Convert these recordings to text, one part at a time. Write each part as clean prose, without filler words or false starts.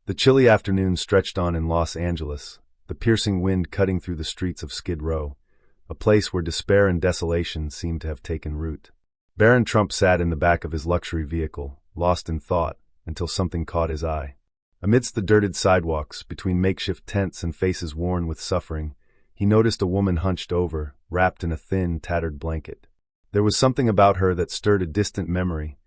The chilly afternoon stretched on in Los Angeles, the piercing wind cutting through the streets of Skid Row, a place where despair and desolation seemed to have taken root. Baron Trump sat in the back of his luxury vehicle, lost in thought, until something caught his eye. Amidst the dirted sidewalks, between makeshift tents and faces worn with suffering, he noticed a woman hunched over, wrapped in a thin, tattered blanket. There was something about her that stirred a distant memory,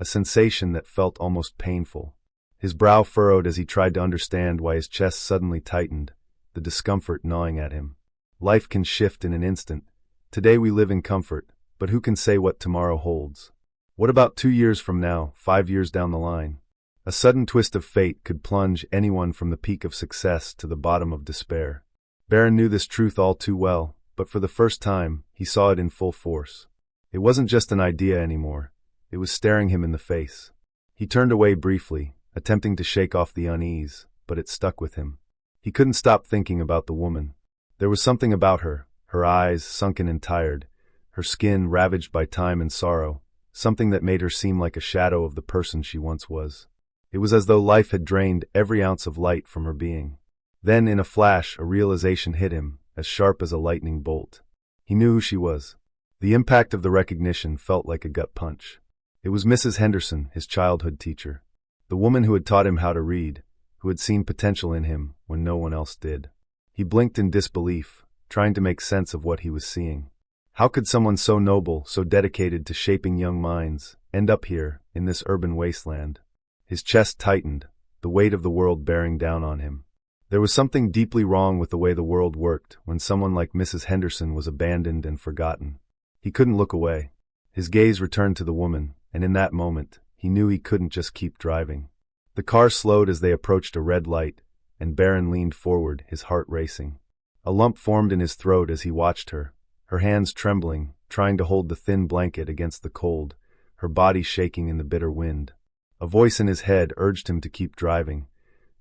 a sensation that felt almost painful. His brow furrowed as he tried to understand why his chest suddenly tightened, the discomfort gnawing at him. Life can shift in an instant. Today we live in comfort, but who can say what tomorrow holds? What about 2 years from now, 5 years down the line? A sudden twist of fate could plunge anyone from the peak of success to the bottom of despair. Baron knew this truth all too well, but for the first time, he saw it in full force. It wasn't just an idea anymore. It was staring him in the face. He turned away briefly, attempting to shake off the unease, but it stuck with him. He couldn't stop thinking about the woman. There was something about her eyes sunken and tired, her skin ravaged by time and sorrow, something that made her seem like a shadow of the person she once was. It was as though life had drained every ounce of light from her being. Then, in a flash, a realization hit him, as sharp as a lightning bolt. He knew who she was. The impact of the recognition felt like a gut punch. It was Mrs. Henderson, his childhood teacher. The woman who had taught him how to read, who had seen potential in him when no one else did. He blinked in disbelief, trying to make sense of what he was seeing. How could someone so noble, so dedicated to shaping young minds, end up here, in this urban wasteland? His chest tightened, the weight of the world bearing down on him. There was something deeply wrong with the way the world worked when someone like Mrs. Henderson was abandoned and forgotten. He couldn't look away. His gaze returned to the woman, and in that moment, he knew he couldn't just keep driving. The car slowed as they approached a red light, and Baron leaned forward, his heart racing. A lump formed in his throat as he watched her, her hands trembling, trying to hold the thin blanket against the cold, her body shaking in the bitter wind. A voice in his head urged him to keep driving,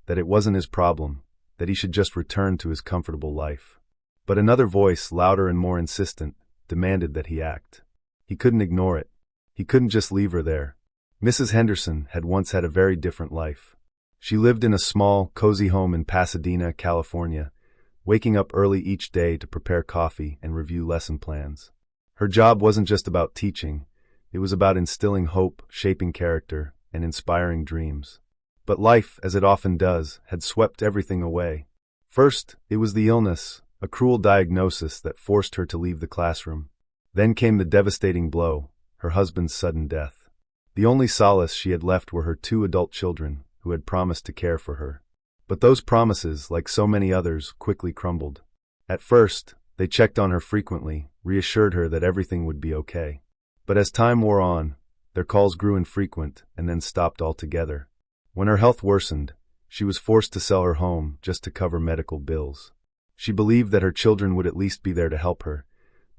that it wasn't his problem, that he should just return to his comfortable life. But another voice, louder and more insistent, demanded that he act. He couldn't ignore it. He couldn't just leave her there. Mrs. Henderson had once had a very different life. She lived in a small, cozy home in Pasadena, California, waking up early each day to prepare coffee and review lesson plans. Her job wasn't just about teaching, it was about instilling hope, shaping character, and inspiring dreams. But life, as it often does, had swept everything away. First, it was the illness, a cruel diagnosis that forced her to leave the classroom. Then came the devastating blow, her husband's sudden death. The only solace she had left were her 2 adult children, who had promised to care for her. But those promises, like so many others, quickly crumbled. At first, they checked on her frequently, reassured her that everything would be okay. But as time wore on, their calls grew infrequent and then stopped altogether. When her health worsened, she was forced to sell her home just to cover medical bills. She believed that her children would at least be there to help her,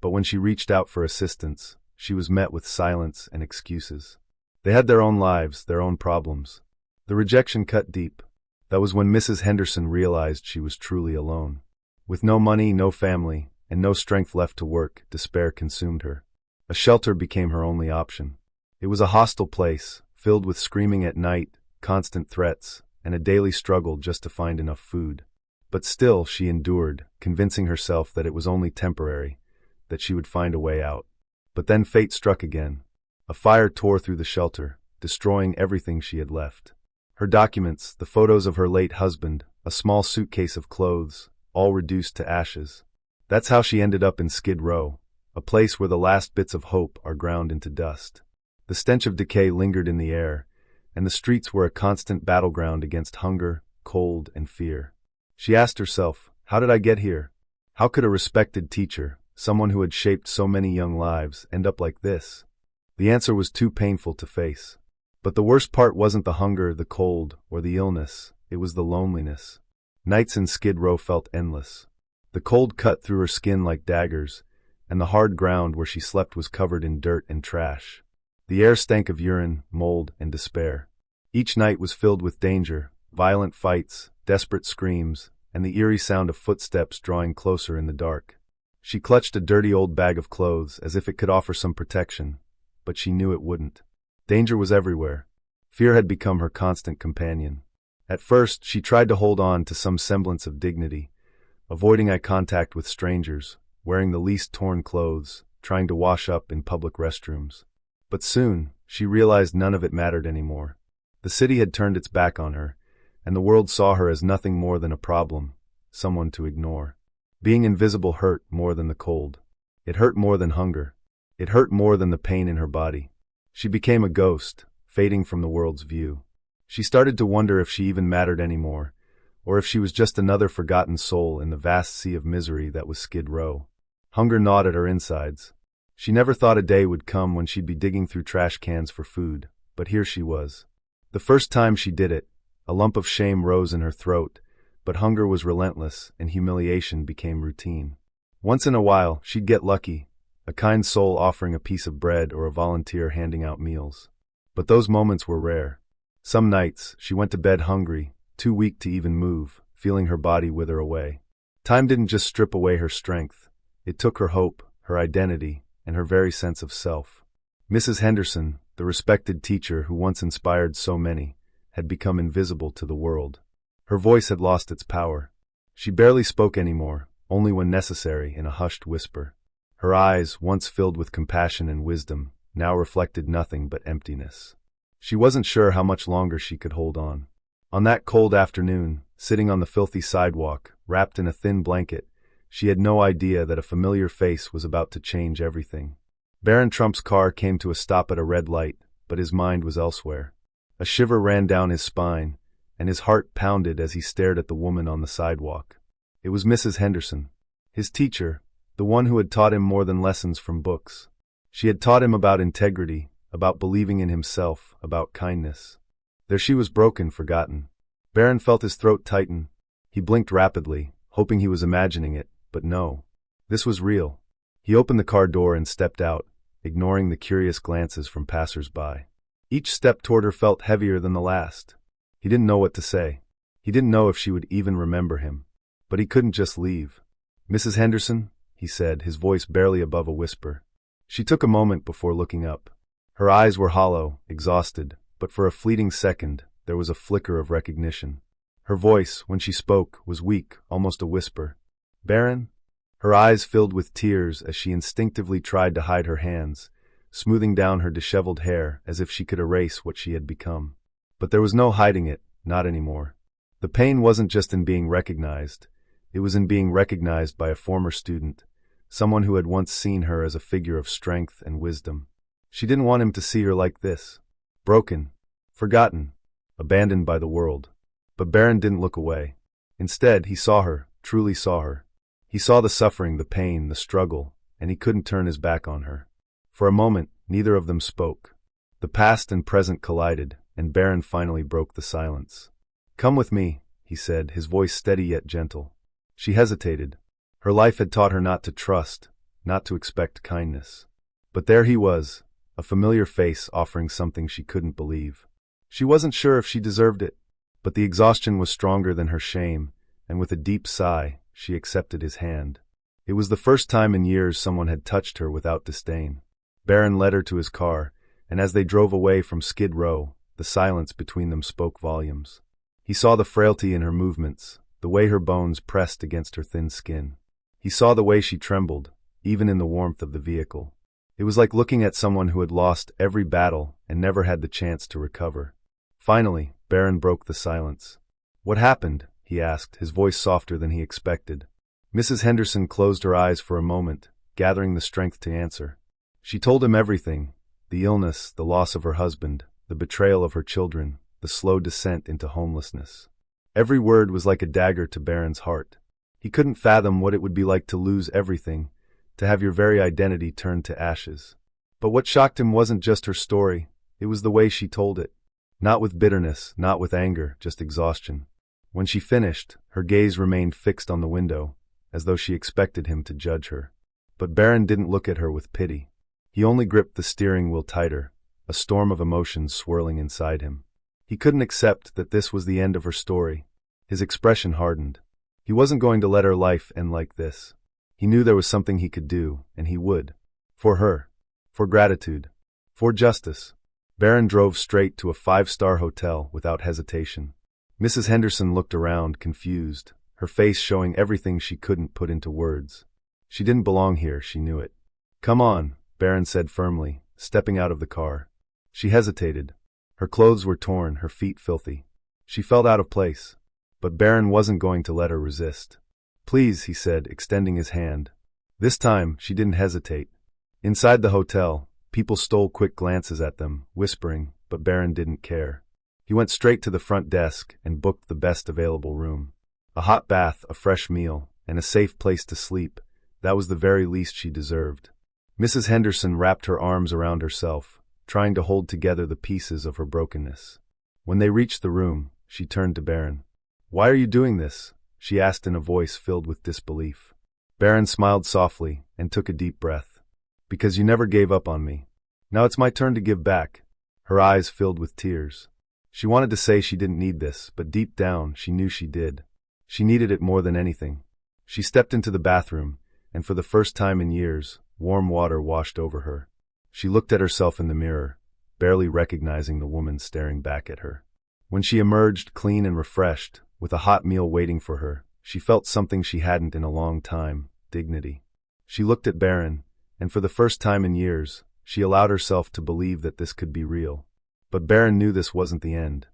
but when she reached out for assistance, she was met with silence and excuses. They had their own lives, their own problems. The rejection cut deep. That was when Mrs. Henderson realized she was truly alone. With no money, no family, and no strength left to work, despair consumed her. A shelter became her only option. It was a hostile place, filled with screaming at night, constant threats, and a daily struggle just to find enough food. But still she endured, convincing herself that it was only temporary, that she would find a way out. But then fate struck again. A fire tore through the shelter, destroying everything she had left. Her documents, the photos of her late husband, a small suitcase of clothes, all reduced to ashes. That's how she ended up in Skid Row, a place where the last bits of hope are ground into dust. The stench of decay lingered in the air, and the streets were a constant battleground against hunger, cold, and fear. She asked herself, how did I get here? How could a respected teacher, someone who had shaped so many young lives, end up like this? The answer was too painful to face. But the worst part wasn't the hunger, the cold, or the illness, it was the loneliness. Nights in Skid Row felt endless. The cold cut through her skin like daggers, and the hard ground where she slept was covered in dirt and trash. The air stank of urine, mold, and despair. Each night was filled with danger, violent fights, desperate screams, and the eerie sound of footsteps drawing closer in the dark. She clutched a dirty old bag of clothes as if it could offer some protection, but she knew it wouldn't. Danger was everywhere. Fear had become her constant companion. At first, she tried to hold on to some semblance of dignity, avoiding eye contact with strangers, wearing the least torn clothes, trying to wash up in public restrooms. But soon, she realized none of it mattered anymore. The city had turned its back on her, and the world saw her as nothing more than a problem, someone to ignore. Being invisible hurt more than the cold. It hurt more than hunger. It hurt more than the pain in her body. She became a ghost, fading from the world's view. She started to wonder if she even mattered anymore, or if she was just another forgotten soul in the vast sea of misery that was Skid Row. Hunger gnawed at her insides. She never thought a day would come when she'd be digging through trash cans for food, but here she was. The first time she did it, a lump of shame rose in her throat, but hunger was relentless and humiliation became routine. Once in a while, she'd get lucky, a kind soul offering a piece of bread or a volunteer handing out meals. But those moments were rare. Some nights, she went to bed hungry, too weak to even move, feeling her body wither away. Time didn't just strip away her strength. It took her hope, her identity, and her very sense of self. Mrs. Henderson, the respected teacher who once inspired so many, had become invisible to the world. Her voice had lost its power. She barely spoke anymore, only when necessary in a hushed whisper. Her eyes, once filled with compassion and wisdom, now reflected nothing but emptiness. She wasn't sure how much longer she could hold on. On that cold afternoon, sitting on the filthy sidewalk, wrapped in a thin blanket, she had no idea that a familiar face was about to change everything. Baron Trump's car came to a stop at a red light, but his mind was elsewhere. A shiver ran down his spine, and his heart pounded as he stared at the woman on the sidewalk. It was Mrs. Henderson, his teacher, the one who had taught him more than lessons from books. She had taught him about integrity, about believing in himself, about kindness. There she was, broken, forgotten. Baron felt his throat tighten. He blinked rapidly, hoping he was imagining it, but no. This was real. He opened the car door and stepped out, ignoring the curious glances from passers-by. Each step toward her felt heavier than the last. He didn't know what to say. He didn't know if she would even remember him. But he couldn't just leave. "Mrs. Henderson," he said, his voice barely above a whisper. She took a moment before looking up. Her eyes were hollow, exhausted, but for a fleeting second, there was a flicker of recognition. Her voice, when she spoke, was weak, almost a whisper. "Baron?" Her eyes filled with tears as she instinctively tried to hide her hands, smoothing down her disheveled hair as if she could erase what she had become. But there was no hiding it, not anymore. The pain wasn't just in being recognized. It was in being recognized by a former student, someone who had once seen her as a figure of strength and wisdom. She didn't want him to see her like this. Broken, forgotten, abandoned by the world. But Baron didn't look away. Instead, he saw her, truly saw her. He saw the suffering, the pain, the struggle, and he couldn't turn his back on her. For a moment, neither of them spoke. The past and present collided, and Baron finally broke the silence. "Come with me," he said, his voice steady yet gentle. She hesitated. Her life had taught her not to trust, not to expect kindness. But there he was, a familiar face offering something she couldn't believe. She wasn't sure if she deserved it, but the exhaustion was stronger than her shame, and with a deep sigh, she accepted his hand. It was the first time in years someone had touched her without disdain. Baron led her to his car, and as they drove away from Skid Row, the silence between them spoke volumes. He saw the frailty in her movements, the way her bones pressed against her thin skin. He saw the way she trembled, even in the warmth of the vehicle. It was like looking at someone who had lost every battle and never had the chance to recover. Finally, Baron broke the silence. "What happened?" he asked, his voice softer than he expected. Mrs. Henderson closed her eyes for a moment, gathering the strength to answer. She told him everything: the illness, the loss of her husband, the betrayal of her children, the slow descent into homelessness. Every word was like a dagger to Baron's heart. He couldn't fathom what it would be like to lose everything, to have your very identity turned to ashes. But what shocked him wasn't just her story, it was the way she told it. Not with bitterness, not with anger, just exhaustion. When she finished, her gaze remained fixed on the window, as though she expected him to judge her. But Baron didn't look at her with pity. He only gripped the steering wheel tighter, a storm of emotions swirling inside him. He couldn't accept that this was the end of her story. His expression hardened. He wasn't going to let her life end like this. He knew there was something he could do, and he would. For her. For gratitude. For justice. Baron drove straight to a 5-star hotel without hesitation. Mrs. Henderson looked around, confused, her face showing everything she couldn't put into words. She didn't belong here, she knew it. "Come on," Baron said firmly, stepping out of the car. She hesitated. Her clothes were torn, her feet filthy. She felt out of place. But Baron wasn't going to let her resist. "Please," he said, extending his hand. This time, she didn't hesitate. Inside the hotel, people stole quick glances at them, whispering, but Baron didn't care. He went straight to the front desk and booked the best available room. A hot bath, a fresh meal, and a safe place to sleep, that was the very least she deserved. Mrs. Henderson wrapped her arms around herself, trying to hold together the pieces of her brokenness. When they reached the room, she turned to Baron. "Why are you doing this?" she asked in a voice filled with disbelief. Baron smiled softly and took a deep breath. "Because you never gave up on me. Now it's my turn to give back." Her eyes filled with tears. She wanted to say she didn't need this, but deep down she knew she did. She needed it more than anything. She stepped into the bathroom, and for the first time in years, warm water washed over her. She looked at herself in the mirror, barely recognizing the woman staring back at her. When she emerged clean and refreshed, with a hot meal waiting for her, she felt something she hadn't in a long time: dignity. She looked at Baron, and for the first time in years, she allowed herself to believe that this could be real. But Baron knew this wasn't the end.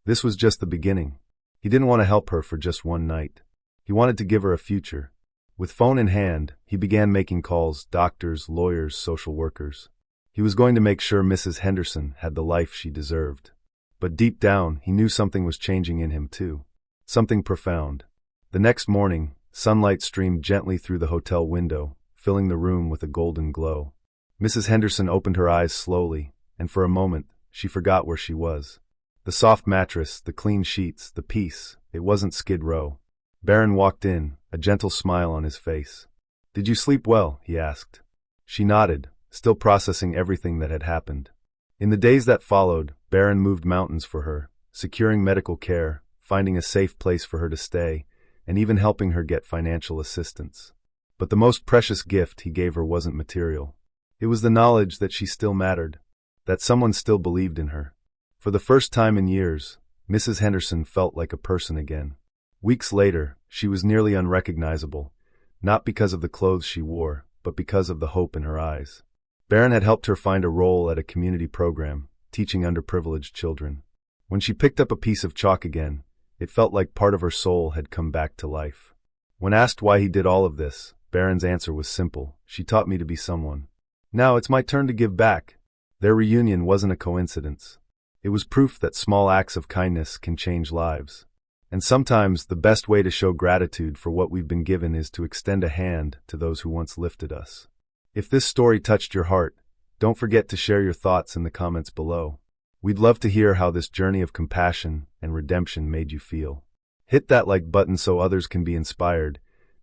This was just the beginning. He didn't want to help her for just one night. He wanted to give her a future. With phone in hand, he began making calls: doctors, lawyers, social workers. He was going to make sure Mrs. Henderson had the life she deserved. But deep down, he knew something was changing in him too. Something profound. The next morning, sunlight streamed gently through the hotel window, filling the room with a golden glow. Mrs. Henderson opened her eyes slowly, and for a moment, she forgot where she was. The soft mattress, the clean sheets, the peace, it wasn't Skid Row. Baron walked in, a gentle smile on his face. "Did you sleep well?" he asked. She nodded, still processing everything that had happened. In the days that followed, Baron moved mountains for her, securing medical care, finding a safe place for her to stay, and even helping her get financial assistance. But the most precious gift he gave her wasn't material. It was the knowledge that she still mattered, that someone still believed in her. For the first time in years, Mrs. Henderson felt like a person again. Weeks later, she was nearly unrecognizable, not because of the clothes she wore, but because of the hope in her eyes. Baron had helped her find a role at a community program, teaching underprivileged children. When she picked up a piece of chalk again, it felt like part of her soul had come back to life. When asked why he did all of this, Baron's answer was simple: "She taught me to be someone. Now it's my turn to give back." Their reunion wasn't a coincidence. It was proof that small acts of kindness can change lives. And sometimes the best way to show gratitude for what we've been given is to extend a hand to those who once lifted us. If this story touched your heart, don't forget to share your thoughts in the comments below. We'd love to hear how this journey of compassion and redemption made you feel. Hit that like button so others can be inspired,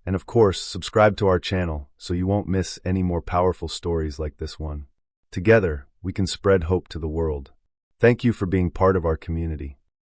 and of course, subscribe to our channel so you won't miss any more powerful stories like this one. Together, we can spread hope to the world. Thank you for being part of our community.